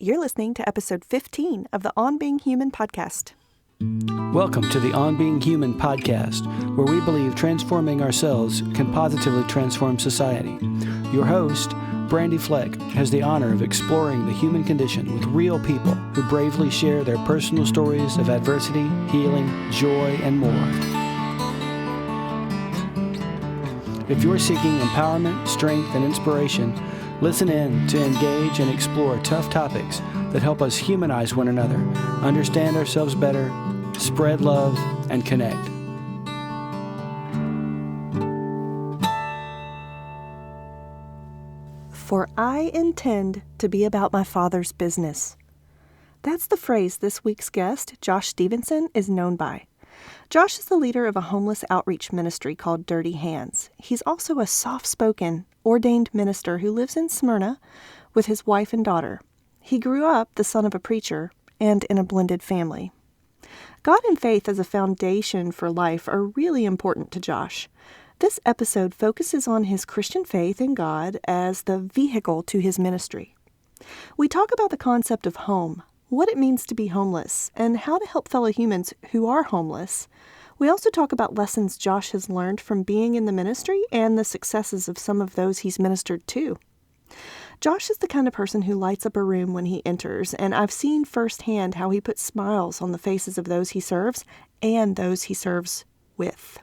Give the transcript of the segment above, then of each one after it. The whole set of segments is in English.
You're listening to episode 15 of the On Being Human podcast. Welcome to the On Being Human podcast, where we believe transforming ourselves can positively transform society. Your host, Brandy Fleck, has the honor of exploring the human condition with real people who bravely share their personal stories of adversity, healing, joy, and more. If you're seeking empowerment, strength, and inspiration, listen in to engage and explore tough topics that help us humanize one another, understand ourselves better, spread love, and connect. For I intend to be about my Father's business. That's the phrase this week's guest, Josh Stephenson, is known by. Josh is the leader of a homeless outreach ministry called Dirty Hands. He's also a soft-spoken, ordained minister who lives in Smyrna with his wife and daughter. He grew up the son of a preacher and in a blended family. God and faith as a foundation for life are really important to Josh. This episode focuses on his Christian faith in God as the vehicle to his ministry. We talk about the concept of home, what it means to be homeless, and how to help fellow humans who are homeless. We also talk about lessons Josh has learned from being in the ministry and the successes of some of those he's ministered to. Josh is the kind of person who lights up a room when he enters, and I've seen firsthand how he puts smiles on the faces of those he serves and those he serves with.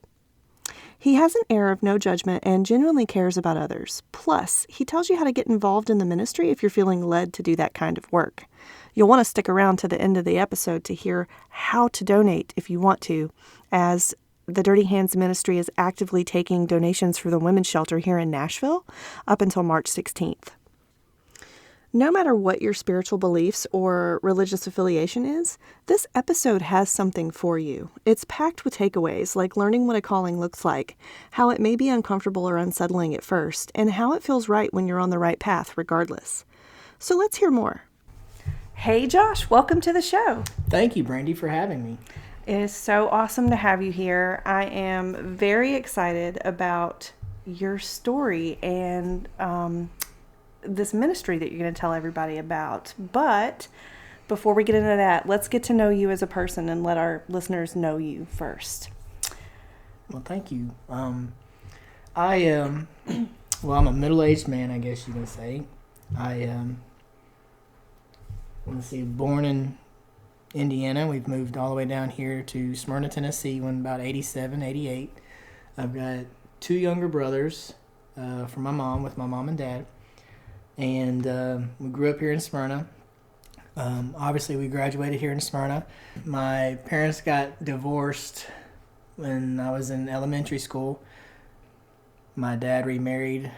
He has an air of no judgment and genuinely cares about others. Plus, he tells you how to get involved in the ministry if you're feeling led to do that kind of work. You'll want to stick around to the end of the episode to hear how to donate if you want to, as the Dirty Hands Ministry is actively taking donations for the women's shelter here in Nashville up until March 16th. No matter what your spiritual beliefs or religious affiliation is, this episode has something for you. It's packed with takeaways like learning what a calling looks like, how it may be uncomfortable or unsettling at first, and how it feels right when you're on the right path regardless. So let's hear more. Hey Josh, welcome to the show. Thank you, Brandy, for having me. It is so awesome to have you here. I am very excited about your story and this ministry that you're going to tell everybody about. But before we get into that, let's get to know you as a person and let our listeners know you first. Well, thank you. I'm a middle-aged man, I guess you can say. Born in Indiana. We've moved all the way down here to Smyrna, Tennessee when about 87, 88. I've got two younger brothers from my mom, with my mom and dad. And we grew up here in Smyrna. Obviously, we graduated here in Smyrna. My parents got divorced when I was in elementary school. My dad remarried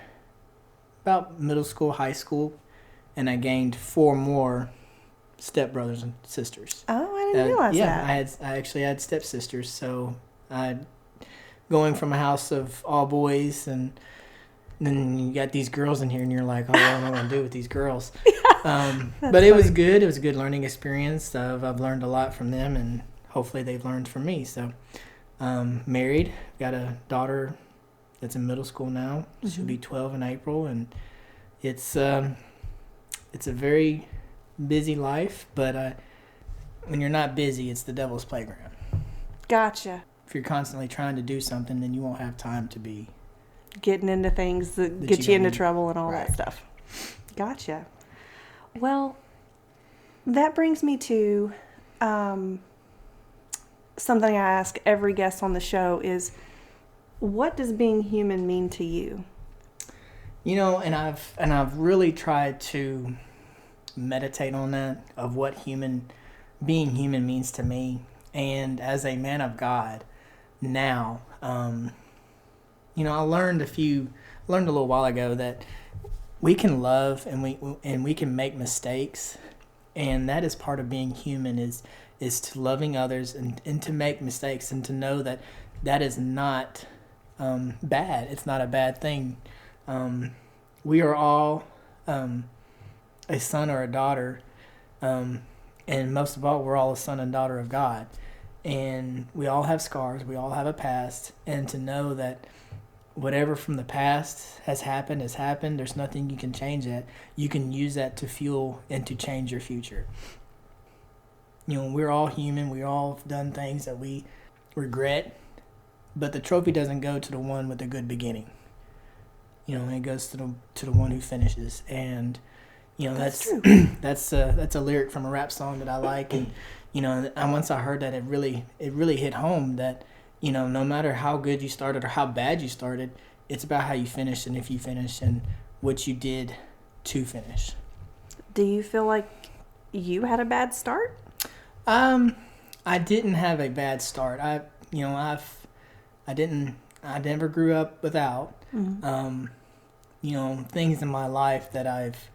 about middle school, high school, and I gained 4 more stepbrothers and sisters. Oh, I didn't realize that. I actually had stepsisters. So going from a house of all boys, and then you got these girls in here, and you're like, oh, what am I going to do with these girls? But it was good. It was a good learning experience. I've learned a lot from them, and hopefully they've learned from me. So married, got a daughter that's in middle school now. Mm-hmm. She'll be 12 in April, and it's a very busy life, but when you're not busy, it's the devil's playground. Gotcha. If you're constantly trying to do something, then you won't have time to be getting into things that get you into trouble and all that stuff. Gotcha. Well, that brings me to something I ask every guest on the show is, what does being human mean to you? You know, and I've really tried to meditate on that, of what being human means to me. And as a man of God now, I learned a little while ago that we can love and we can make mistakes, and that is part of being human, is to loving others and to make mistakes, and to know that is not bad. It's not a bad thing. We are all a son or a daughter, and most of all, we're all a son and daughter of God, and we all have scars. We all have a past, and to know that whatever from the past has happened. There's nothing you can change that. You can use that to fuel and to change your future. We're all human. We all have done things that we regret, but the trophy doesn't go to the one with a good beginning. It goes to the one who finishes. And that's true. that's a lyric from a rap song that I like. And and once I heard that, it really hit home that no matter how good you started or how bad you started, it's about how you finish and if you finish and what you did to finish. Do you feel like you had a bad start? I didn't have a bad start. I never grew up without. Mm-hmm. Things in my life that I've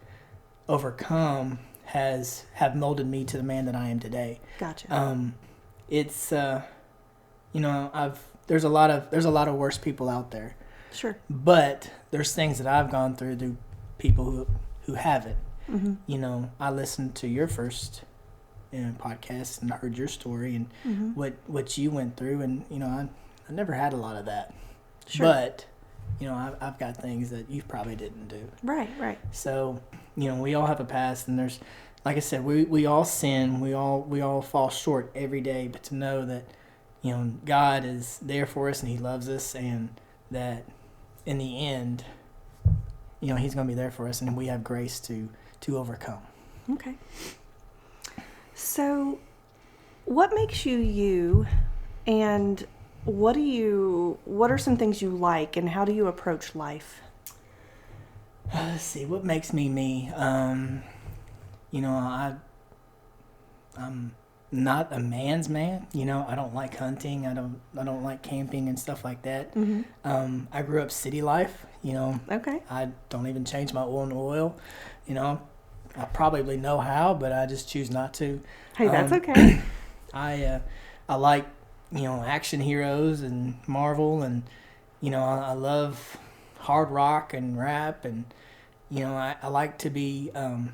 overcome have molded me to the man that I am today. Gotcha. It's there's a lot of worse people out there. Sure. But there's things that I've gone through people who haven't. Mm-hmm. I listened to your first podcast and heard your story and mm-hmm. what you went through, and I never had a lot of that. Sure. But I've got things that you probably didn't do. Right. So we all have a past, and there's, like I said, we all sin, we all fall short every day. But to know that God is there for us and He loves us, and that in the end, He's going to be there for us, and we have grace to overcome. Okay. So, what makes you you, and what are some things you like, and how do you approach life? Let's see, what makes me me? I'm not a man's man. I don't like hunting. I don't like camping and stuff like that. Mm-hmm. I grew up city life. Okay. I don't even change my oil. I probably know how, but I just choose not to. Hey, that's okay. I like action heroes and Marvel, and I love hard rock and rap, and I like to be. I'm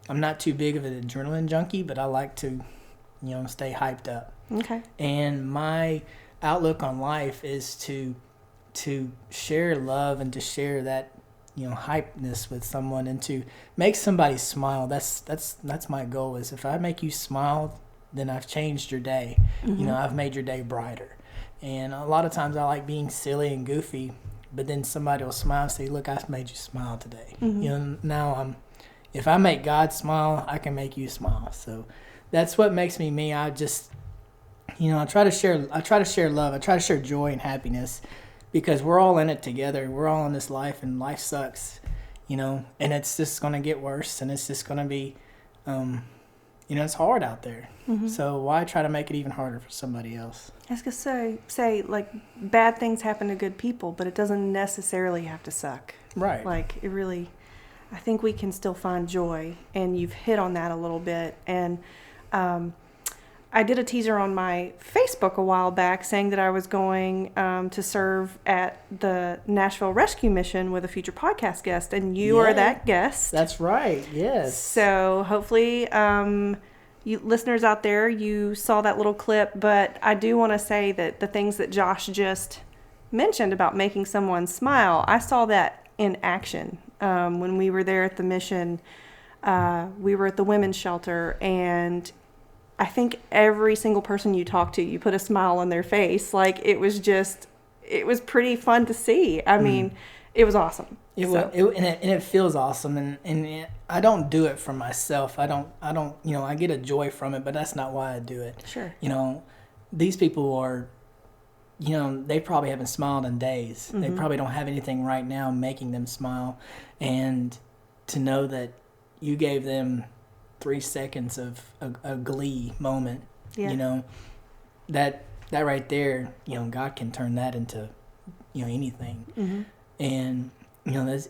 not too big of an adrenaline junkie, but I like to stay hyped up. Okay. And my outlook on life is to share love and to share that hypeness with someone, and to make somebody smile. That's my goal. Is if I make you smile, then I've changed your day. Mm-hmm. I've made your day brighter. And a lot of times I like being silly and goofy, but then somebody will smile and say, "Look, I made you smile today." Mm-hmm. Now if I make God smile, I can make you smile. So that's what makes me me. I just I try to share love. I try to share joy and happiness, because we're all in it together. We're all in this life, and life sucks, and it's just going to get worse, and it's just going to be, it's hard out there. Mm-hmm. So why try to make it even harder for somebody else? I was going to say, like, bad things happen to good people, but it doesn't necessarily have to suck. Right. Like, it really, I think we can still find joy, and you've hit on that a little bit. And I did a teaser on my Facebook a while back saying that I was going to serve at the Nashville Rescue Mission with a future podcast guest, and you are that guest. That's right, yes. So hopefully you listeners out there, you saw that little clip, but I do want to say that the things that Josh just mentioned about making someone smile, I saw that in action when we were there at the mission. We were at the women's shelter, and I think every single person you talked to, you put a smile on their face. Like, it was pretty fun to see. I mean, it was awesome. It feels awesome, and I don't do it for myself. I don't I get a joy from it, but that's not why I do it. Sure. These people are, they probably haven't smiled in days. Mm-hmm. They probably don't have anything right now making them smile, and to know that you gave them 3 seconds of a glee moment, that right there, God can turn that into, anything. Mm-hmm. And,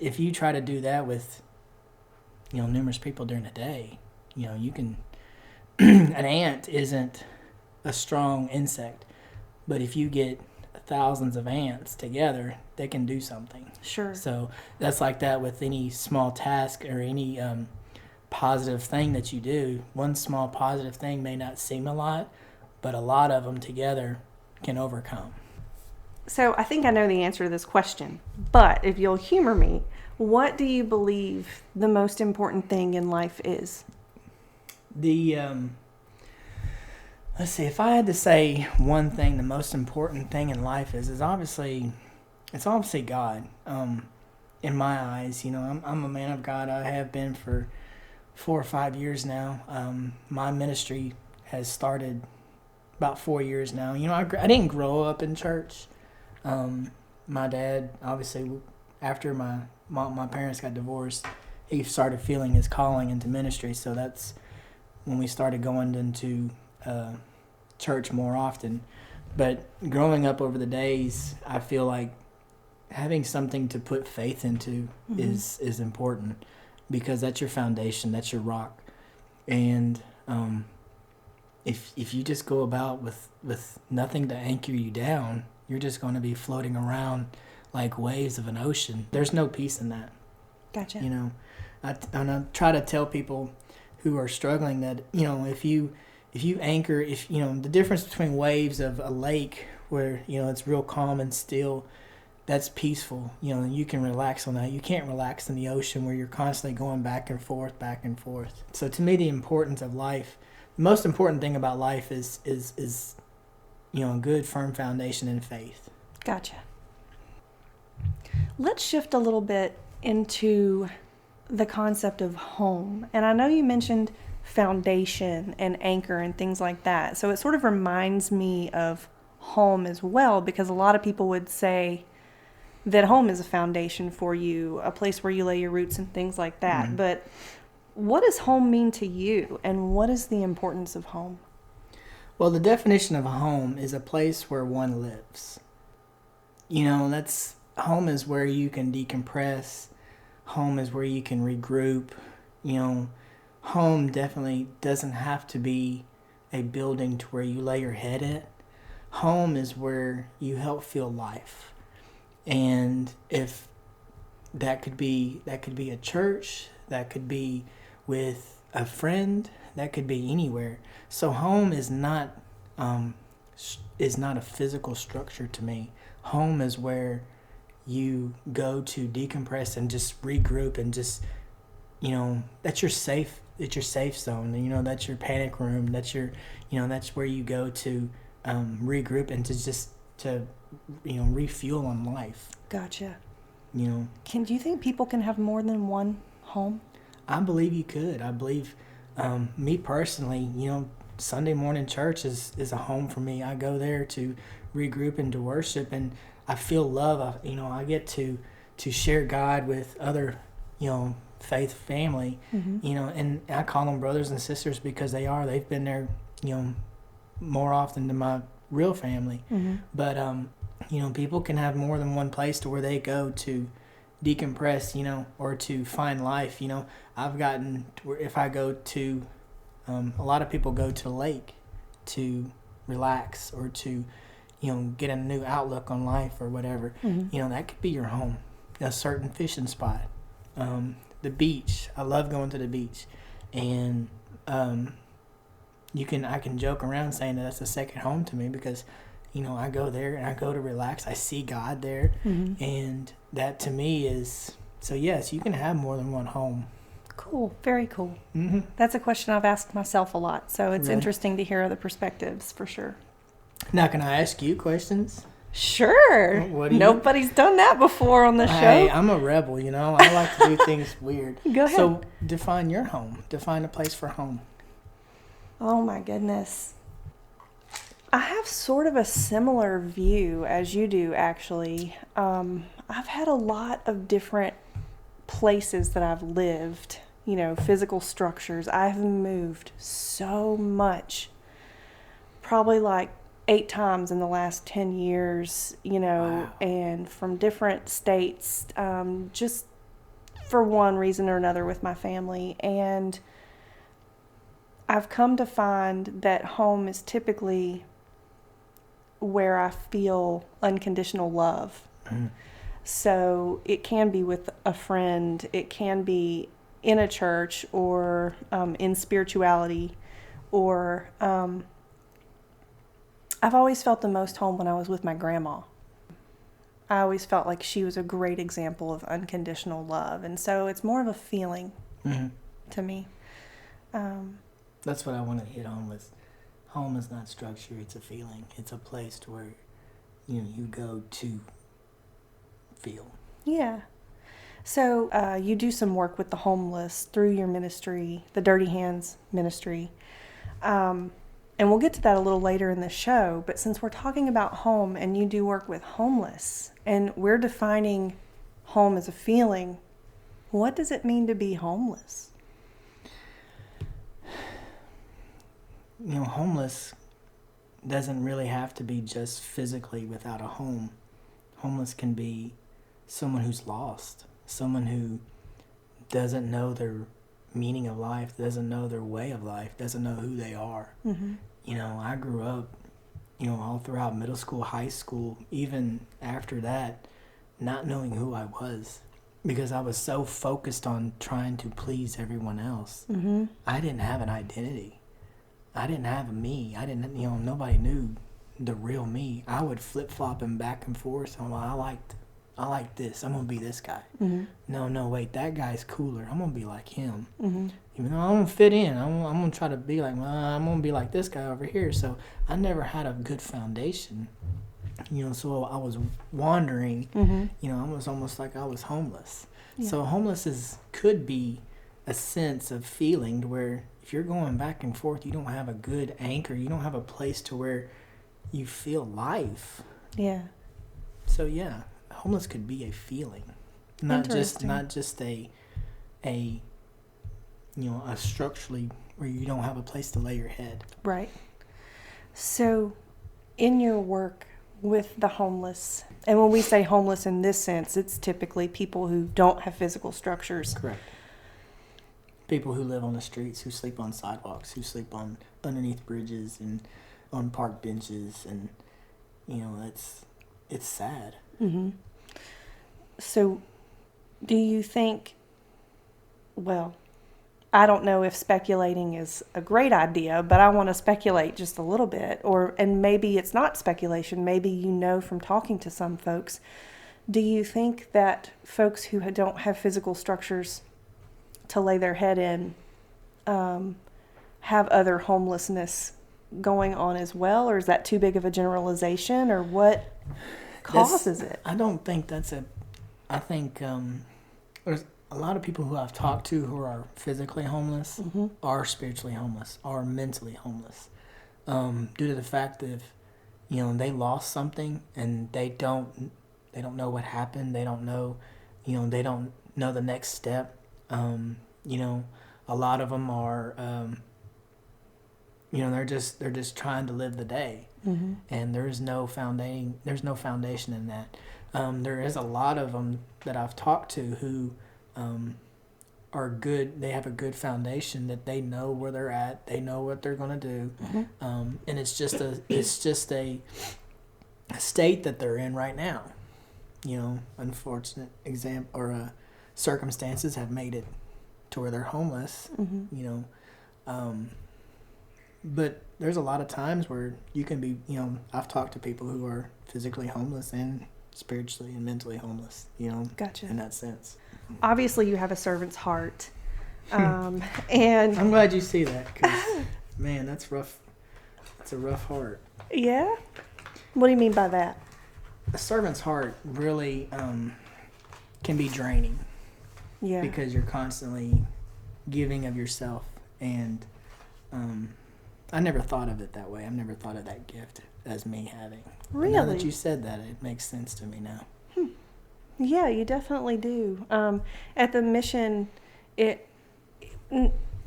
if you try to do that with, numerous people during the day, you can, an ant isn't a strong insect, but if you get thousands of ants together, they can do something. Sure. So that's like that with any small task or any, positive thing that you do. One small positive thing may not seem a lot, but a lot of them together can overcome. So I think I know the answer to this question, but if you'll humor me, what do you believe the most important thing in life is? Let's see, if I had to say one thing, the most important thing in life is obviously, it's obviously God. In my eyes, I'm a man of God. I have been for 4 or 5 years now. My ministry has started about 4 years now. I didn't grow up in church. My dad, obviously, after my parents got divorced, he started feeling his calling into ministry. So that's when we started going into church more often. But growing up over the days, I feel like having something to put faith into is important, because that's your foundation, that's your rock. And if you just go about with nothing to anchor you down, you're just going to be floating around like waves of an ocean. There's no peace in that. Gotcha. I try to tell people who are struggling that, if you anchor, the difference between waves of a lake where, it's real calm and still, that's peaceful, and you can relax on that. You can't relax in the ocean where you're constantly going back and forth, back and forth. So to me, the importance of life, the most important thing about life is a good, firm foundation in faith. Gotcha. Let's shift a little bit into the concept of home. And I know you mentioned foundation and anchor and things like that. So it sort of reminds me of home as well, because a lot of people would say that home is a foundation for you, a place where you lay your roots and things like that. Mm-hmm. But what does home mean to you, and what is the importance of home? Well, the definition of a home is a place where one lives. Home is where you can decompress. Home is where you can regroup. Home definitely doesn't have to be a building to where you lay your head at. Home is where you help feel life. And if that could be a church, that could be with a friend, that could be anywhere. So home is not a physical structure to me. Home is where you go to decompress and just regroup and just, that's your safe zone. That's your panic room. That's that's where you go to regroup and to refuel on life. Gotcha. Do you think people can have more than one home? I believe you could. I believe, me personally, Sunday morning church is a home for me. I go there to regroup and to worship, and I feel love. I get to share God with other, faith family, and I call them brothers and sisters because they've been there, more often than my real family. Mm-hmm. But, people can have more than one place to where they go to decompress, or to find life. I've gotten to where if I go to, a lot of people go to the lake to relax or to, get a new outlook on life or whatever. Mm-hmm. That could be your home, a certain fishing spot. The beach. I love going to the beach. And I can joke around saying that's a second home to me because, I go there and I go to relax. I see God there. Mm-hmm. And that to me is, so yes, you can have more than one home. Cool. Very cool. Mm-hmm. That's a question I've asked myself a lot. So it's really interesting to hear other perspectives for sure. Now, can I ask you questions? Sure. Nobody's done that before on the show. Hey, I'm a rebel, I like to do things weird. Go ahead. So define your home. Define a place for home. Oh my goodness. I have sort of a similar view as you do, actually. I've had a lot of different places that I've lived, physical structures. I've moved so much, probably like 8 times in the last 10 years, wow. And from different states, just for one reason or another with my family. And I've come to find that home is typically where I feel unconditional love. Mm. So it can be with a friend, it can be in a church or in spirituality, or I've always felt the most home when I was with my grandma. I always felt like she was a great example of unconditional love. And so it's more of a feeling to me. That's what I want to hit on with home is not structure, it's a feeling. It's a place to where you go to feel. Yeah. So you do some work with the homeless through your ministry, the Dirty Hands ministry. And we'll get to that a little later in the show. But since we're talking about home and you do work with homeless and we're defining home as a feeling, what does it mean to be homeless? Homeless doesn't really have to be just physically without a home. Homeless can be someone who's lost, someone who doesn't know their meaning of life, doesn't know their way of life, doesn't know who they are. I grew up, all throughout middle school, high school, even after that, not knowing who I was because I was so focused on trying to please everyone else. I didn't have an identity. I didn't have a me. I didn't, nobody knew the real me. I would flip-flop and back and forth. I like this. I'm going to be this guy. No, wait, that guy's cooler. I'm going to be like him. Even though I'm going to fit in. I'm going to try to be like, I'm going to be like this guy over here. So I never had a good foundation. So I was wandering. I was almost like I was homeless. Yeah. So homeless could be a sense of feeling to where if you're going back and forth, you don't have a good anchor. You don't have a place to where you feel life. Yeah. So yeah, homeless could be a feeling, not just a structurally where you don't have a place to lay your head. Right. So, in your work with the homeless, and when we say homeless in this sense, it's typically people who don't have physical structures. Correct. People who live on the streets, who sleep on sidewalks, who sleep on underneath bridges and on park benches, and it's sad. So, do you think? Well, I don't know if speculating is a great idea, but I want to speculate just a little bit, and maybe it's not speculation. Maybe from talking to some folks. Do you think that folks who don't have physical structures to lay their head in have other homelessness going on as well, or is that too big of a generalization, or what causes it? I don't think that's I think there's a lot of people who I've talked to who are physically homeless are spiritually homeless, are mentally homeless, due to the fact that they lost something and they don't know what happened. They don't know, they don't know the next step. A lot of them are, they're just trying to live the day, and there's no foundation in that. There is a lot of them that I've talked to who are good. They have a good foundation that they know where they're at. They know what they're gonna do, and it's just a state that they're in right now. Unfortunate circumstances have made it to where they're homeless. But there's a lot of times where you can be. I've talked to people who are physically homeless and spiritually and mentally homeless. Gotcha. In that sense. Obviously, you have a servant's heart, and I'm glad you see that, because man, that's rough. It's a rough heart. Yeah. What do you mean by that? A servant's heart really can be draining. Yeah. Because you're constantly giving of yourself, and I never thought of it that way. I've never thought of that gift as me having. Really? But now that you said that, it makes sense to me now. Yeah, you definitely do. At the mission,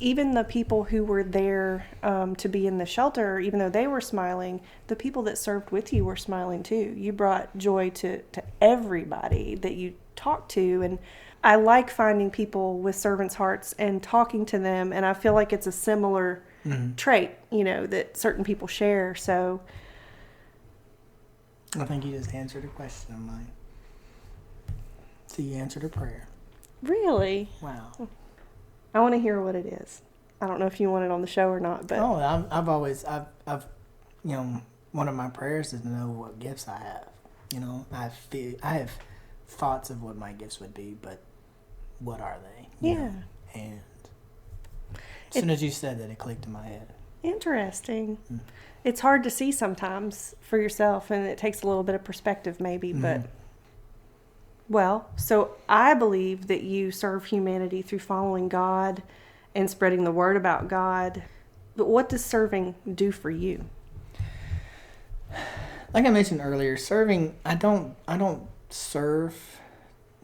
even the people who were there to be in the shelter, even though they were smiling, the people that served with you were smiling too. You brought joy to everybody that you talked to, and I like finding people with servants' hearts and talking to them, and I feel like it's a similar trait, that certain people share. So I think you just answered a question of mine. So you answered a prayer. Really? Wow. I want to hear what it is. I don't know if you want it on the show or not, but I've one of my prayers is to know what gifts I have. You know, I have thoughts of what my gifts would be, but what are they? You know? And as soon as you said that, it clicked in my head. Interesting. It's hard to see sometimes for yourself, and it takes a little bit of perspective maybe, but well, so I believe that you serve humanity through following God and spreading the word about God. But what does serving do for you? Like I mentioned earlier, serving, I don't serve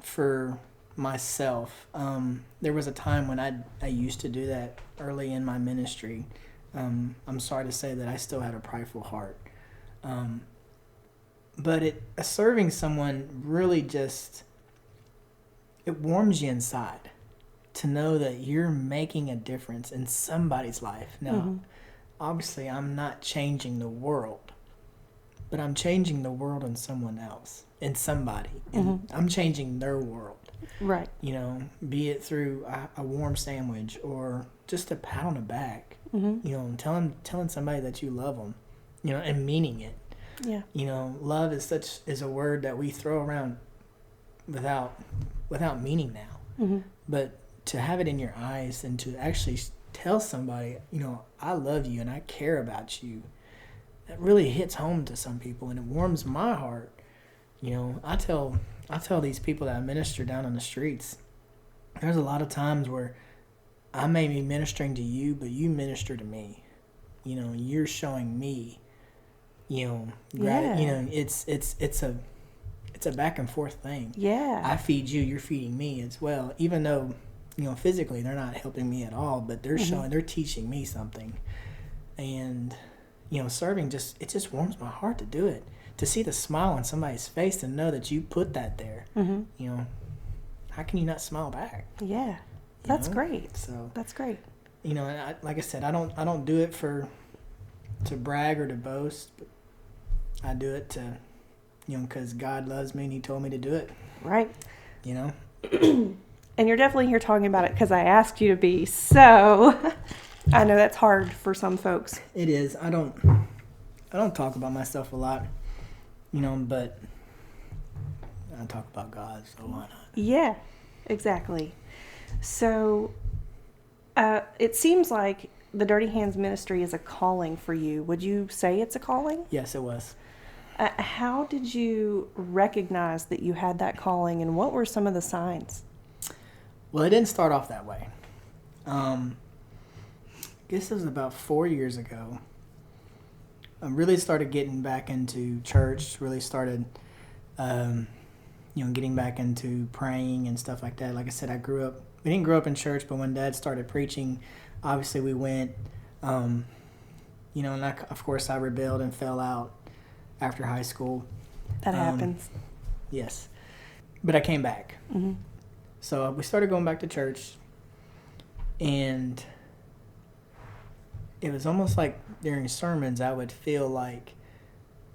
for myself. There was a time when I used to do that early in my ministry. I'm sorry to say that I still had a prideful heart. But serving someone really just, it warms you inside to know that you're making a difference in somebody's life. Now, obviously, I'm not changing the world, but I'm changing the world in someone else, in somebody. And I'm changing their world. Right. You know, be it through a warm sandwich or just a pat on the back. You know, telling somebody that you love them, you know, and meaning it. Yeah. You know, love is a word that we throw around without meaning now. But to have it in your eyes and to actually tell somebody, you know, I love you and I care about you, that really hits home to some people, and it warms my heart. You know, I tell these people that I minister down on the streets, there's a lot of times where I may be ministering to you, but you minister to me. You know, you're showing me, you know, gratitude. You know, it's a back and forth thing. Yeah. I feed you, you're feeding me as well. Even though, you know, physically they're not helping me at all, but they're they're teaching me something. And, you know, serving it just warms my heart to do it. To see the smile on somebody's face and know that you put that there. You know, how can you not smile back? Yeah. That's know? Great. So that's great. You know, and like I said, I don't do it to brag or to boast, but I do it to, you know, because God loves me and He told me to do it. Right. You know. And you're definitely here talking about it because I asked you to be. So I know that's hard for some folks. It is. I don't talk about myself a lot, you know, but I talk about God, so why not? Yeah, exactly. So it seems like the Dirty Hands ministry is a calling for you. Would you say it's a calling? Yes, it was. How did you recognize that you had that calling, and what were some of the signs? Well, it didn't start off that way. I guess it was about 4 years ago. I really started getting back into church, really started, you know, getting back into praying and stuff like that. Like I said, we didn't grow up in church, but when Dad started preaching, obviously we went, you know, and of course I rebelled and fell out after high school. That happens. Yes. But I came back. So we started going back to church, and it was almost like during sermons I would feel like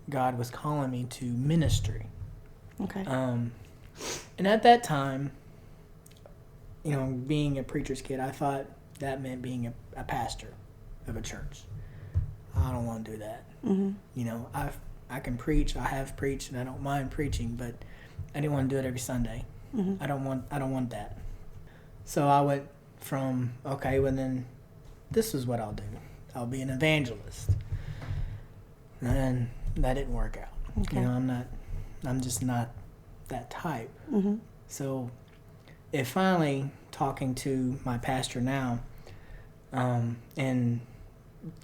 God was calling me to ministry. Okay. And at that time, you know, being a preacher's kid, I thought that meant being a pastor of a church. I don't want to do that. You know, I can preach. I have preached, and I don't mind preaching, but I didn't want to do it every Sunday. I don't want that. So I went from, okay, well then, this is what I'll do. I'll be an evangelist. And that didn't work out. Okay. You know, I'm just not that type. So it finally, talking to my pastor now, and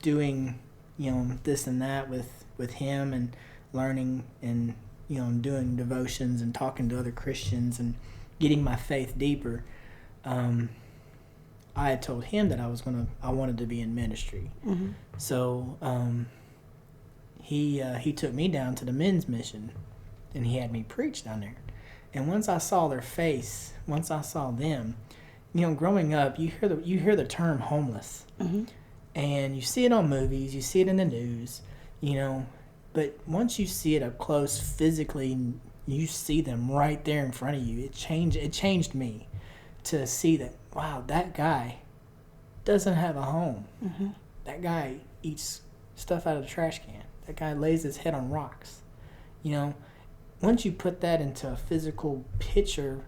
doing, you know, this and that with him, and learning and, you know, doing devotions and talking to other Christians and getting my faith deeper, I had told him that I wanted to be in ministry. So he took me down to the men's mission, and he had me preach down there. And once I saw their face, once I saw them, you know, growing up, you hear the term homeless, and you see it on movies, you see it in the news, you know, but once you see it up close physically, you see them right there in front of you. It changed me to see that, wow, that guy doesn't have a home. That guy eats stuff out of the trash can. That guy lays his head on rocks, you know, once you put that into a physical picture,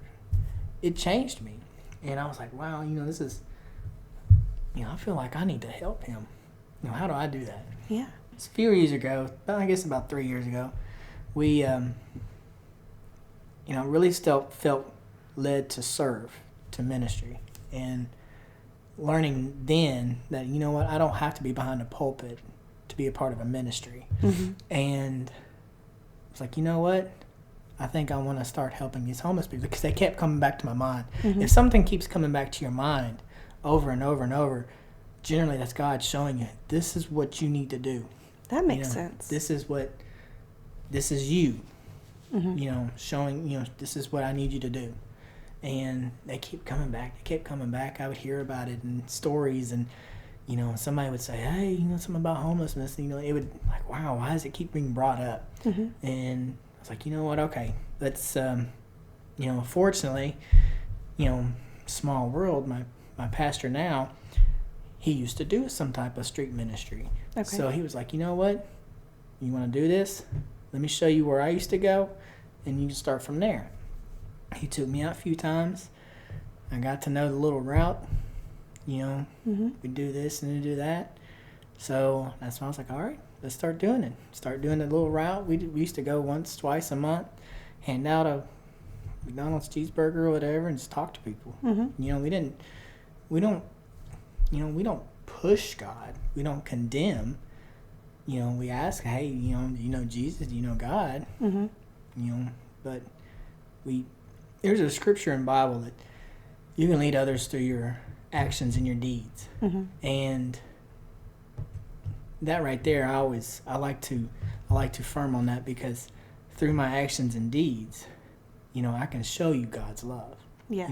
it changed me. And I was like, wow, this is, I feel like I need to help him. How do I do that? Yeah. It's a few years ago, I guess about 3 years ago, we, really still felt led to serve, to ministry. And learning then that, I don't have to be behind a pulpit to be a part of a ministry. Mm-hmm. And it's like, what? I think I want to start helping these homeless people, because they kept coming back to my mind. Mm-hmm. If something keeps coming back to your mind over and over and over, generally that's God showing you, this is what you need to do. That makes sense. This is you, Mm-hmm. showing, this is what I need you to do. And they keep coming back. I would hear about it in stories, and, somebody would say, hey, something about homelessness. It would, like, wow, why does it keep being brought up? Mm-hmm. And I was like, you know what? Okay, let's, fortunately, small world, my pastor now, he used to do some type of street ministry. Okay. So he was like, you know what? You want to do this? Let me show you where I used to go, and you can start from there. He took me out a few times. I got to know the little route. Mm-hmm. We do this and we do that. So that's why I was like, all right, let's start doing it. Start doing the little route. We used to go once, twice a month, hand out a McDonald's cheeseburger or whatever, and just talk to people. Mm-hmm. We don't push God. We don't condemn. We ask, hey, do you know Jesus? Do you know God? Mm-hmm. But there's a scripture in the Bible that you can lead others through your actions and your deeds. Mm-hmm. And that right there, I like to affirm on that, because through my actions and deeds, I can show you God's love. Yeah.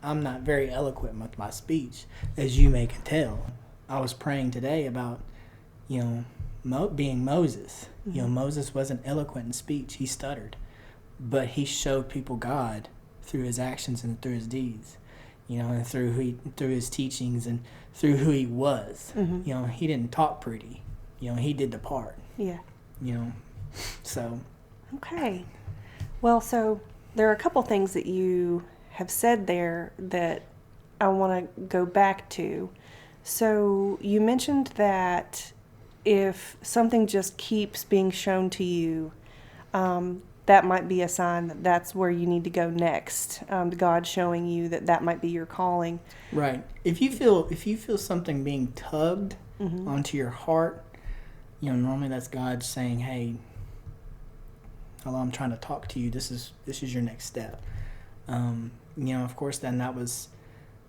I'm not very eloquent with my speech, as you may can tell. I was praying today about, being Moses. Mm-hmm. Moses wasn't eloquent in speech. He stuttered. But he showed people God through his actions and through his deeds, and through his teachings and through who he was. Mm-hmm. He didn't talk pretty. He did the part. Yeah. So. Okay. Well, so there are a couple things that you have said there that I want to go back to. So you mentioned that if something just keeps being shown to you, that might be a sign that that's where you need to go next. God showing you that might be your calling. Right. If you feel something being tugged Mm-hmm. onto your heart, normally that's God saying, "Hey, hello, I'm trying to talk to you. This is your next step." Of course, then that was,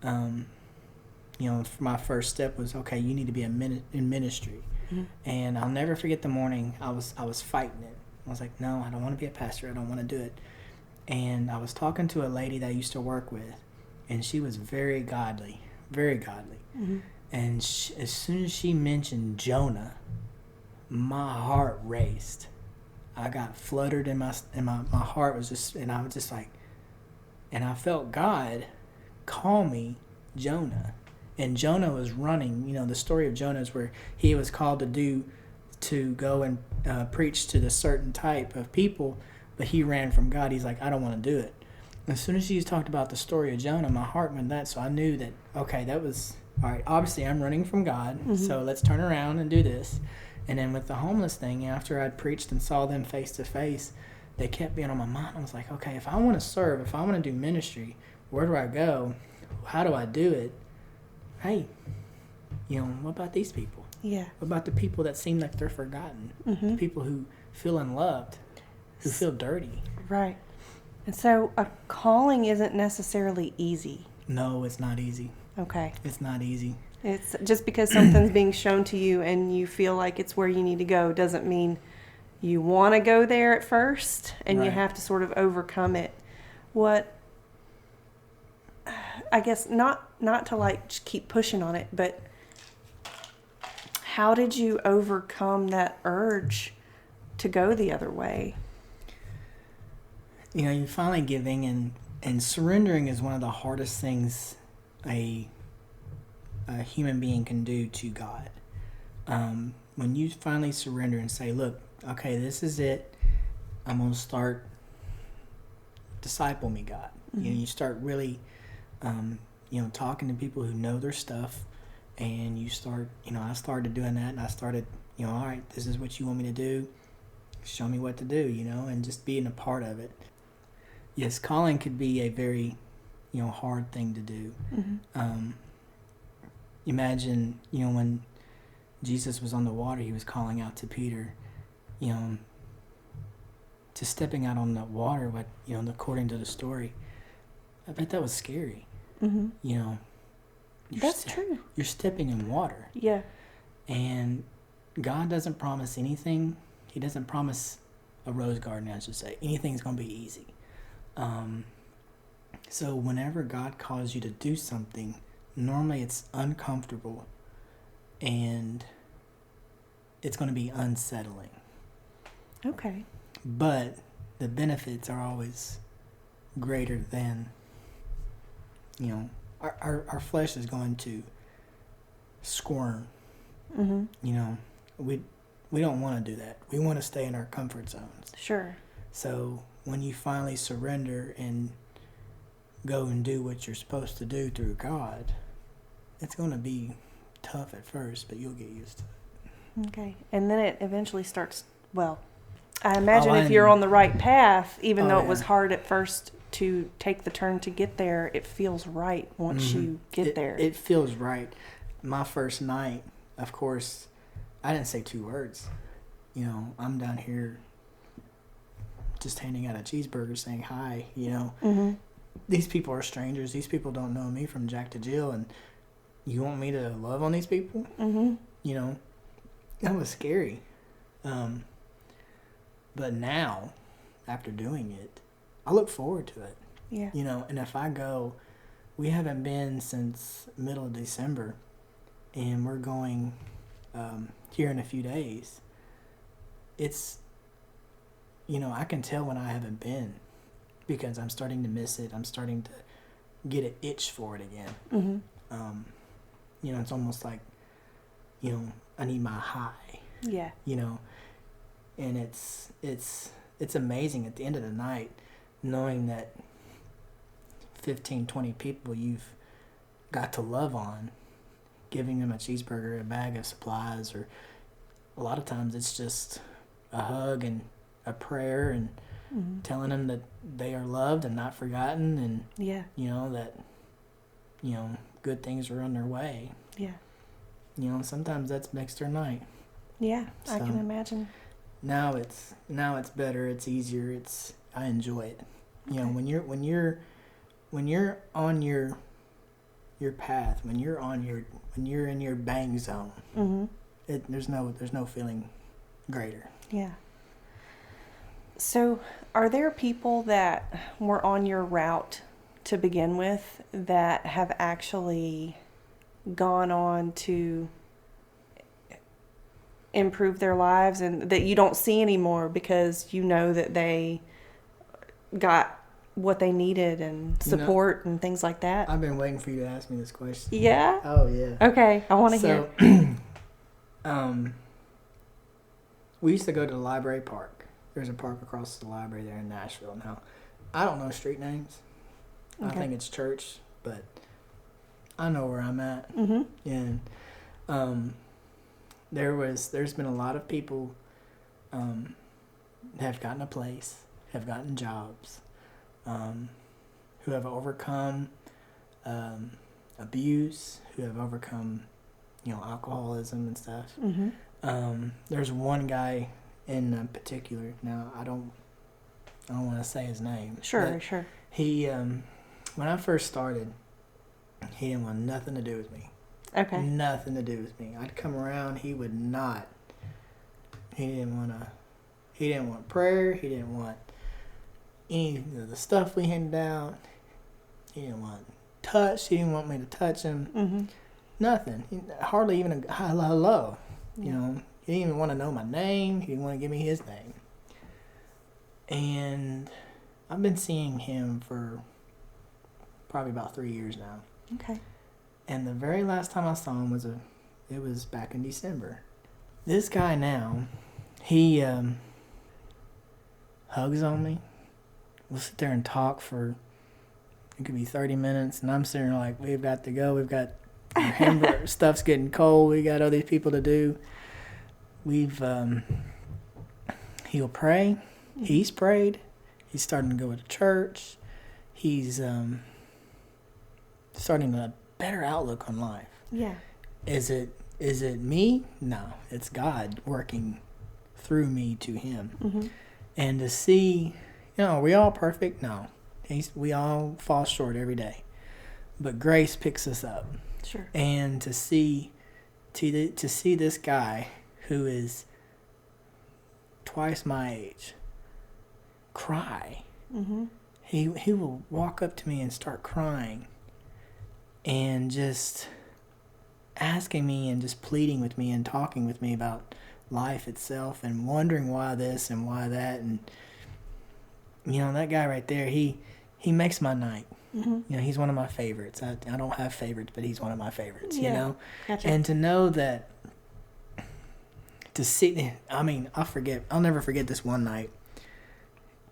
my first step was, okay, you need to be in ministry. Mm-hmm. And I'll never forget the morning I was fighting it. I was like, no, I don't want to be a pastor. I don't want to do it. And I was talking to a lady that I used to work with, and she was very godly, very godly. Mm-hmm. And as soon as she mentioned Jonah, my heart raced. I got fluttered in my heart was just, and I was just like, and I felt God call me Jonah. And Jonah was running. The story of Jonah is where he was called to go and preach to the certain type of people, but he ran from God. He's like, I don't want to do it. As soon as she talked about the story of Jonah, my heart went that. So I knew that, okay, that was, all right, obviously I'm running from God, Mm-hmm. so let's turn around and do this. And then with the homeless thing, after I'd preached and saw them face to face, they kept being on my mind. I was like, okay, if I want to serve, if I want to do ministry, where do I go? How do I do it? Hey, what about these people? Yeah. What about the people that seem like they're forgotten? Mm-hmm. The people who feel unloved, who feel dirty. Right. And so a calling isn't necessarily easy. No, it's not easy. Okay. It's not easy. It's just because something's being shown to you and you feel like it's where you need to go doesn't mean you want to go there at first, and you Right. have to sort of overcome it. What, I guess, not to like just keep pushing on it, but how did you overcome that urge to go the other way? You finally giving and surrendering is one of the hardest things a human being can do to God. When you finally surrender and say, look, okay, this is it. I'm going to start disciple me, God. You know, you start really, talking to people who know their stuff, and you start, I started doing that, and I started, all right, this is what you want me to do. Show me what to do, and just being a part of it. Yes, calling could be a very, hard thing to do. Imagine, when Jesus was on the water, he was calling out to Peter, just stepping out on the water, but, according to the story, I bet that was scary. That's true. You're stepping in water. Yeah. And God doesn't promise anything. He doesn't promise a rose garden, I should say. Anything's going to be easy. So whenever God calls you to do something, normally it's uncomfortable and it's going to be unsettling. Okay. But the benefits are always greater than, our flesh is going to squirm. We don't want to do that. We want to stay in our comfort zones. Sure. So when you finally surrender and go and do what you're supposed to do through God, it's going to be tough at first, but you'll get used to it. Okay. And then it eventually starts, I imagine if you're on the right path, even though it was hard at first to take the turn to get there, it feels right once you get there. It feels right. My first night, of course, I didn't say 2 words. I'm down here just handing out a cheeseburger saying hi, These people are strangers. These people don't know me from Jack to Jill, and you want me to love on these people? That was scary. But now, after doing it, I look forward to it. Yeah. And if I go, we haven't been since middle of December, and we're going here in a few days. It's, I can tell when I haven't been because I'm starting to miss it. I'm starting to get an itch for it again. It's almost like, I need my high. Yeah. And it's amazing at the end of the night knowing that 15, 20 people you've got to love on, giving them a cheeseburger, a bag of supplies, or a lot of times it's just a hug and a prayer and telling them that they are loved and not forgotten, and that good things are on their way. Yeah. Sometimes that makes their night. Yeah, So, I can imagine. Now it's better. It's easier. I enjoy it. Okay. When you're on your path, when you're in your bang zone, there's no feeling greater. Yeah. So, are there people that were on your route to begin with that have actually gone on to improve their lives and that you don't see anymore because you know that they got what they needed and support and things like that? I've been waiting for you to ask me this question. Yeah? Oh, yeah. Okay, I want to hear. We used to go to the library park. There's a park across the library there in Nashville. Now, I don't know street names. Okay. I think it's church, but I know where I'm at. And there's been a lot of people have gotten a place, have gotten jobs, who have overcome abuse, who have overcome alcoholism and stuff. There's one guy in particular. Now I don't want to say his name. Sure. He when I first started, he didn't want nothing to do with me. Okay. Nothing to do with me. I'd come around, he would not. He didn't want prayer. He didn't want any of the stuff we handed out. He didn't want touch. He didn't want me to touch him. Nothing. Hardly even a hello. He didn't even want to know my name. He didn't want to give me his name. And I've been seeing him for probably about 3 years now. Okay. And the very last time I saw him was back in December. This guy now, he hugs on me, we'll sit there and talk for, it could be 30 minutes, and I'm sitting there like, we've got to go. We've got our hamburger, stuff's getting cold. We got other people to do. He'll pray. He's prayed. He's starting to go to church. He's starting a better outlook on life. Yeah. Is it me? No, it's God working through me to him. Mm-hmm. And to see, are we all perfect? No. We all fall short every day. But grace picks us up. Sure. And to see this guy who is twice my age cry. Mm-hmm. He will walk up to me and start crying and just asking me and just pleading with me and talking with me about life itself and wondering why this and why that. And that guy right there, he makes my night. Mm-hmm. He's one of my favorites. I don't have favorites, but he's one of my favorites. Gotcha. And to know that, to see, I'll never forget this one night.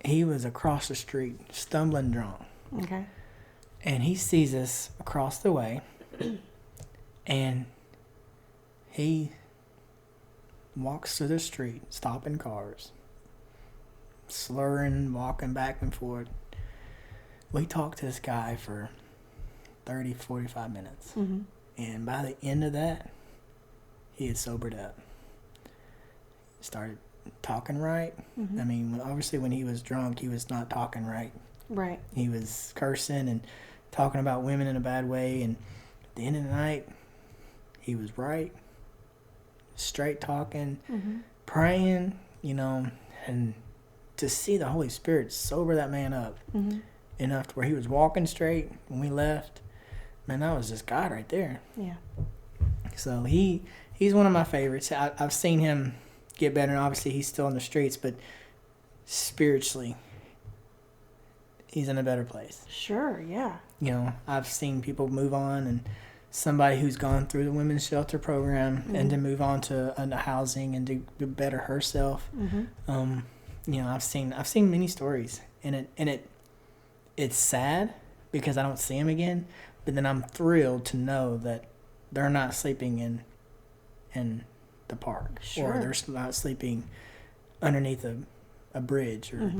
He was across the street, stumbling drunk. Okay. And he sees us across the way, and he walks to the street, stopping cars, slurring, walking back and forth. We talked to this guy for 30, 45 minutes. Mm-hmm. And by the end of that, he had sobered up. Started talking right. Mm-hmm. Obviously when he was drunk, he was not talking right. Right. He was cursing and talking about women in a bad way. And at the end of the night, he was right. Straight talking, Mm-hmm. praying, and to see the Holy Spirit sober that man up. Mm-hmm. Enough to where he was walking straight when we left. Man, that was just God right there. Yeah. So he's one of my favorites. I've seen him get better, and obviously he's still in the streets, but spiritually, he's in a better place. Sure, yeah. I've seen people move on, and somebody who's gone through the women's shelter program and to move on to housing and to better herself. Mm-hmm. I've seen many stories, and it's sad because I don't see them again, but then I'm thrilled to know that they're not sleeping in the park. Sure. Or they're not sleeping underneath a bridge or,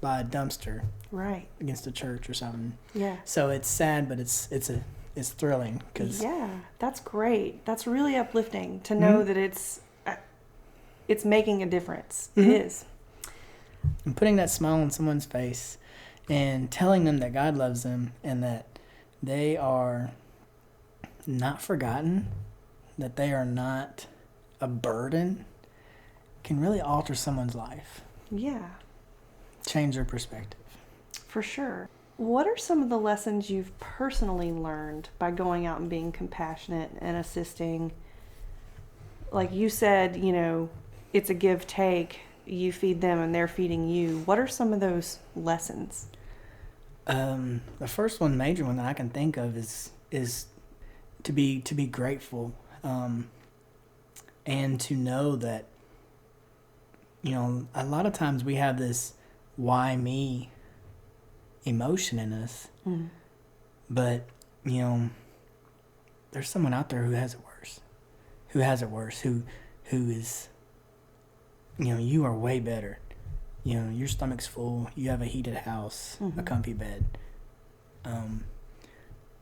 by a dumpster. Right. Against a church or something. Yeah. So it's sad, but it's thrilling. Yeah, that's great. That's really uplifting to know that it's making a difference. Mm-hmm. It is. And putting that smile on someone's face and telling them that God loves them and that they are not forgotten, that they are not a burden, can really alter someone's life. Yeah. Change their perspective. For sure. What are some of the lessons you've personally learned by going out and being compassionate and assisting? Like you said, it's a give-take. You feed them and they're feeding you. What are some of those lessons? The first one, major one that I can think of is to be grateful, and to know that, a lot of times we have this why me emotion in us, but there's someone out there who has it worse, who is, you are way better. Your stomach's full, you have a heated house, a comfy bed.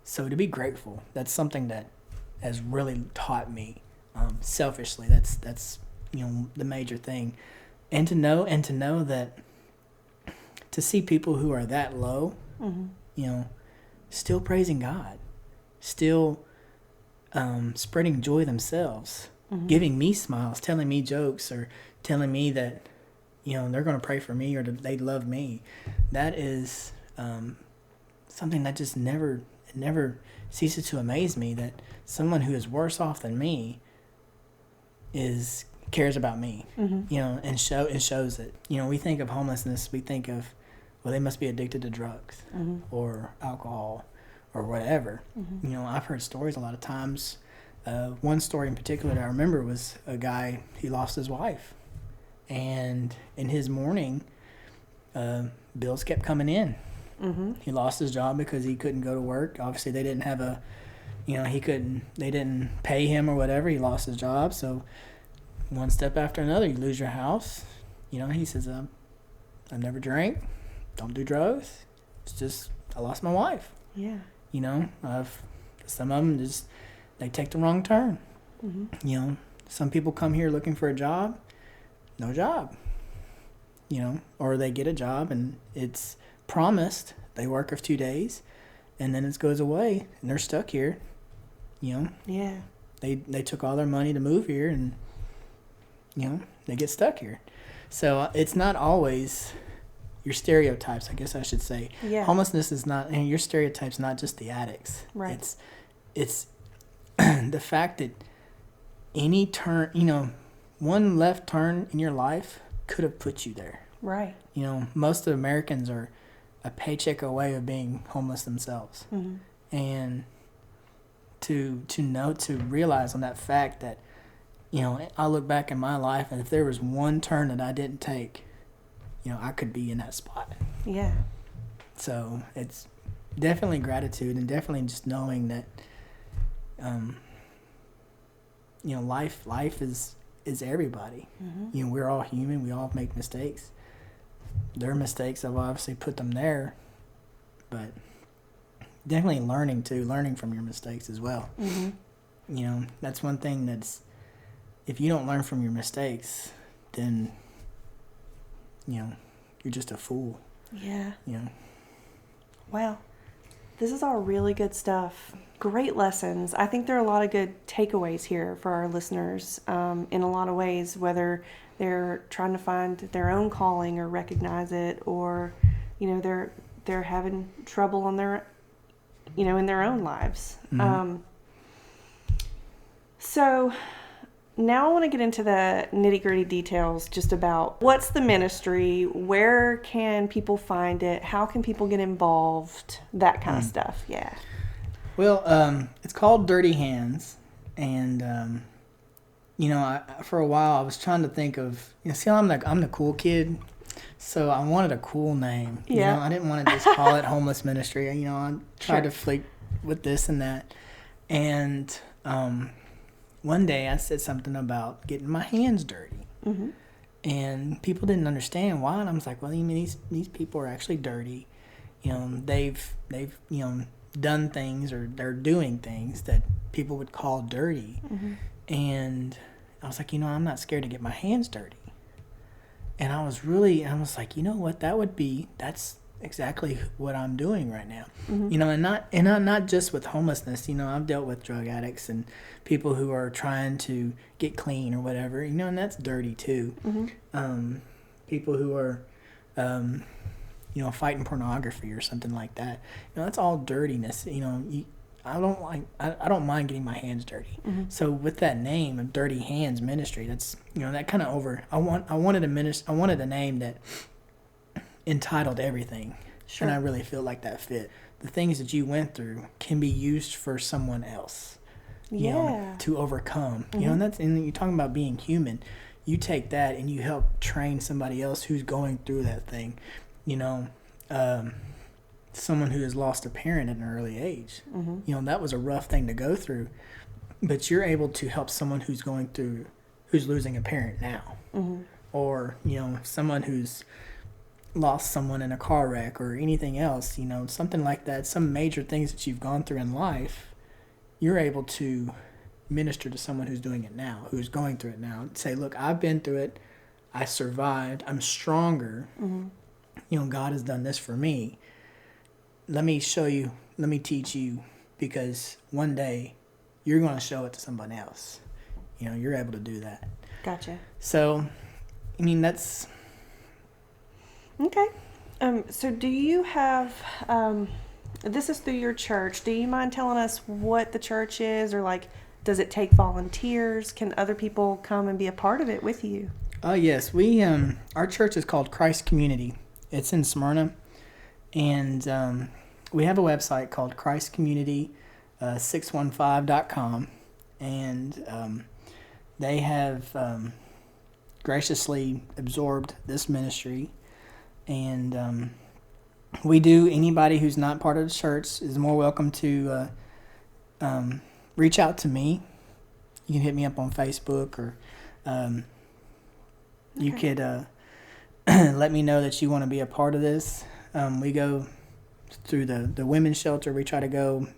So to be grateful, that's something that has really taught me, selfishly. That's the major thing. And to know that, to see people who are that low, still praising God, still spreading joy themselves, giving me smiles, telling me jokes, or telling me that, they're going to pray for me or they love me. That is something that just never ceases to amaze me, that someone who is worse off than me cares about me, and shows it. We think of homelessness, we think of, well, they must be addicted to drugs or alcohol or whatever. I've heard stories a lot of times. One story in particular that I remember was a guy, he lost his wife. And in his mourning, bills kept coming in. Mm-hmm. He lost his job because he couldn't go to work. Obviously, they didn't have they didn't pay him or whatever. He lost his job. So one step after another, you lose your house. He says, I never drank, don't do drugs. It's just, I lost my wife. Yeah. Some of them just, they take the wrong turn. Mm-hmm. Some people come here looking for a job, no job. Or they get a job and it's promised, they work a few days, and then it goes away, and they're stuck here. Yeah. They took all their money to move here, and they get stuck here. So it's not always your stereotypes, I guess I should say. Yeah. Homelessness is not, and your stereotypes, not just the addicts. Right. It's the fact that any turn, one left turn in your life could have put you there. Right. Most of Americans are a paycheck away of being homeless themselves. Mm-hmm. And to realize on that fact that, I look back in my life, and if there was one turn that I didn't take, I could be in that spot. Yeah. So it's definitely gratitude, and definitely just knowing that, life is everybody. Mm-hmm. We're all human. We all make mistakes. Their mistakes, I've obviously put them there, but definitely learning from your mistakes as well. Mm-hmm. That's one thing that's, if you don't learn from your mistakes, then, you're just a fool. Yeah. Wow. This is all really good stuff. Great lessons. I think there are a lot of good takeaways here for our listeners in a lot of ways, whether they're trying to find their own calling or recognize it, or, they're having trouble on their, in their own lives. Mm-hmm. So now I want to get into the nitty-gritty details just about what's the ministry, where can people find it, how can people get involved, that kind of stuff. Yeah. Well, it's called Dirty Hands, and for a while I was trying to think of, I'm the cool kid, so I wanted a cool name. Yeah. I didn't want to just call it Homeless Ministry. I tried to flick with this and that, and one day I said something about getting my hands dirty. Mm-hmm. And people didn't understand why, and I was like, well, these people are actually dirty. They've done things, or they're doing things that people would call dirty. Mm-hmm. And I was like, I'm not scared to get my hands dirty. And I was like, what, that's exactly what I'm doing right now. Mm-hmm. And not just with homelessness. I've dealt with drug addicts and people who are trying to get clean or whatever, and that's dirty too. Mm-hmm. People who are fighting pornography or something like that, that's all dirtiness. I don't mind getting my hands dirty. Mm-hmm. So with that name of Dirty Hands Ministry, that's that kind of I wanted a name that entitled everything. Sure. And I really feel like that fit. The things that you went through can be used for someone else. To overcome. Mm-hmm. And you're talking about being human. You take that and you help train somebody else who's going through that thing. Someone who has lost a parent at an early age. Mm-hmm. That was a rough thing to go through. But you're able to help someone who's losing a parent now. Mm-hmm. Or, someone who's lost someone in a car wreck or anything else, something like that, some major things that you've gone through in life, you're able to minister to someone who's doing it now, who's going through it now. Say, look, I've been through it. I survived. I'm stronger. Mm-hmm. God has done this for me. Let me show you. Let me teach you, because one day you're going to show it to someone else. You're able to do that. Gotcha. So, that's... Okay. So do you have, this is through your church. Do you mind telling us what the church is, or does it take volunteers? Can other people come and be a part of it with you? Yes. We, our church is called Christ Community. It's in Smyrna. And we have a website called christcommunity615.com. And they have graciously absorbed this ministry. And we do, anybody who's not part of the church is more welcome to reach out to me. You can hit me up on Facebook, or you could let me know that you want to be a part of this. We go through the women's shelter. We try to go,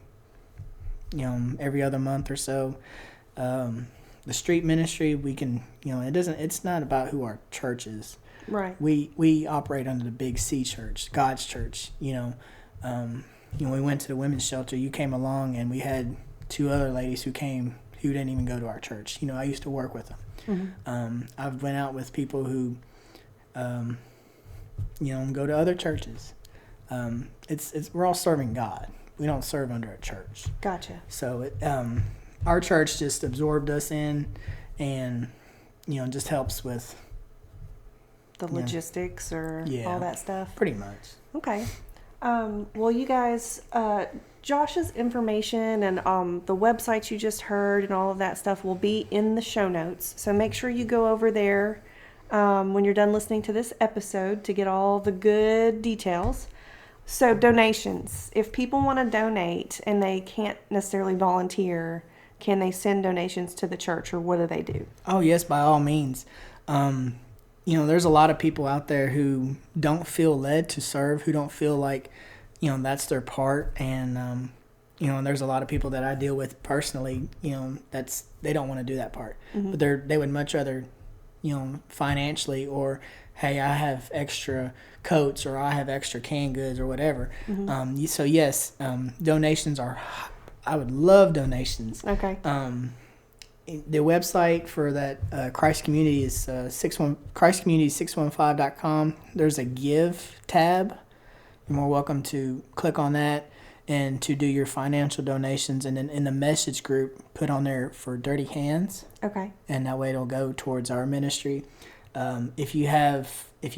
every other month or so. The street ministry, we can, it's not about who our church is. Right. We operate under the big C church, God's church. We went to the women's shelter. You came along, and we had 2 other ladies who came who didn't even go to our church. I used to work with them. Mm-hmm. I've went out with people who, go to other churches. We're all serving God. We don't serve under a church. Gotcha. So our church just absorbed us in, and just helps with the logistics or all that stuff. Pretty much. Okay. Well, you guys, Josh's information and the websites you just heard and all of that stuff will be in the show notes. So make sure you go over there when you're done listening to this episode to get all the good details. So donations. If people want to donate and they can't necessarily volunteer, can they send donations to the church, or what do they do? Oh, yes, by all means. There's a lot of people out there who don't feel led to serve, who don't feel like, that's their part. And, there's a lot of people that I deal with personally, they don't want to do that part. Mm-hmm. But they would much rather, financially, or, hey, I have extra coats, or I have extra canned goods, or whatever. Mm-hmm. So, yes, donations I would love donations. Okay. The website for that Christ Community is christcommunity615.com. There's a Give tab. You're more welcome to click on that and to do your financial donations. And then in the message group, put on there for Dirty Hands. Okay. And that way it'll go towards our ministry. If you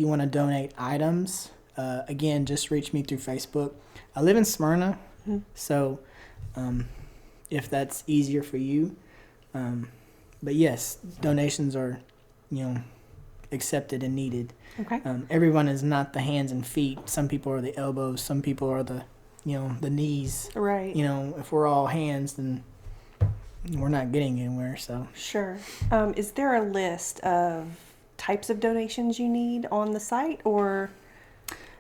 want to donate items, again, just reach me through Facebook. I live in Smyrna, so if that's easier for you. But yes, donations are, accepted and needed. Okay. Everyone is not the hands and feet. Some people are the elbows. Some people are the knees. Right. If we're all hands, then we're not getting anywhere. So. Sure. Is there a list of types of donations you need on the site, or?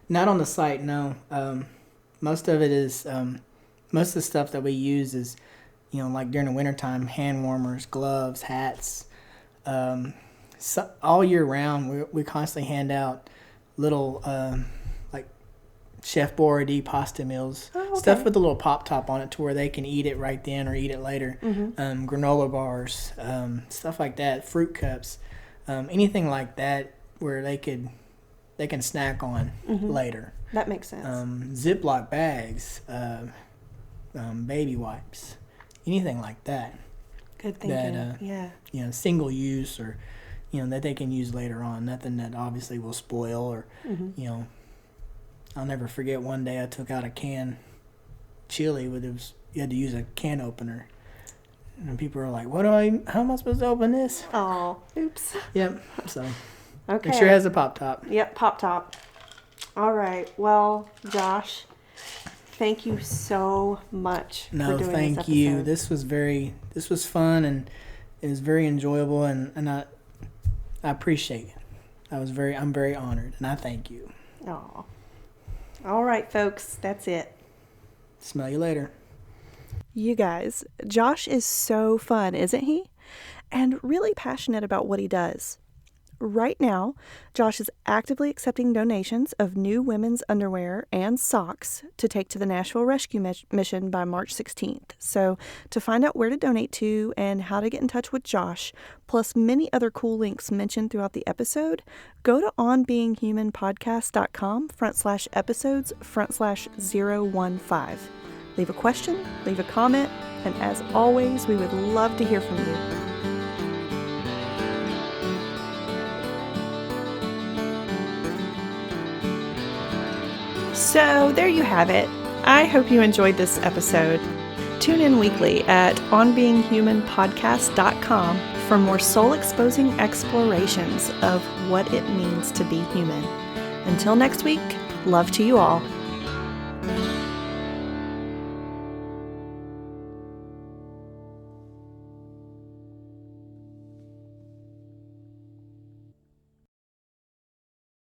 Not on the site, no. Most of it is, most of the stuff that we use is, like during the wintertime, hand warmers, gloves, hats. So all year round, we constantly hand out little, like Chef Boyardee pasta meals. Oh, okay. Stuff with a little pop top on it to where they can eat it right then or eat it later. Mm-hmm. Granola bars, stuff like that, fruit cups, anything like that where they can snack on later. That makes sense. Ziploc bags, baby wipes. Anything like that. Good thinking. That, yeah. Single use, or, that they can use later on. Nothing that obviously will spoil, or, I'll never forget one day I took out a can chili you had to use a can opener. And people were like, how am I supposed to open this? Oh, oops. Yep. So, okay. It sure has a pop top. Yep, pop top. All right. Well, Josh, thank you so much for doing this episode. No, thank you. This was fun, and it was very enjoyable, and I appreciate it. I'm very honored, and I thank you. Oh. All right, folks, that's it. Smell you later. You guys, Josh is so fun, isn't he? And really passionate about what he does. Right now, Josh is actively accepting donations of new women's underwear and socks to take to the Nashville Rescue Mission by March 16th. So to find out where to donate to and how to get in touch with Josh, plus many other cool links mentioned throughout the episode, go to onbeinghumanpodcast.com/episodes/015. Leave a question, leave a comment, and as always, we would love to hear from you. So there you have it. I hope you enjoyed this episode. Tune in weekly at onbeinghumanpodcast.com for more soul-exposing explorations of what it means to be human. Until next week, love to you all.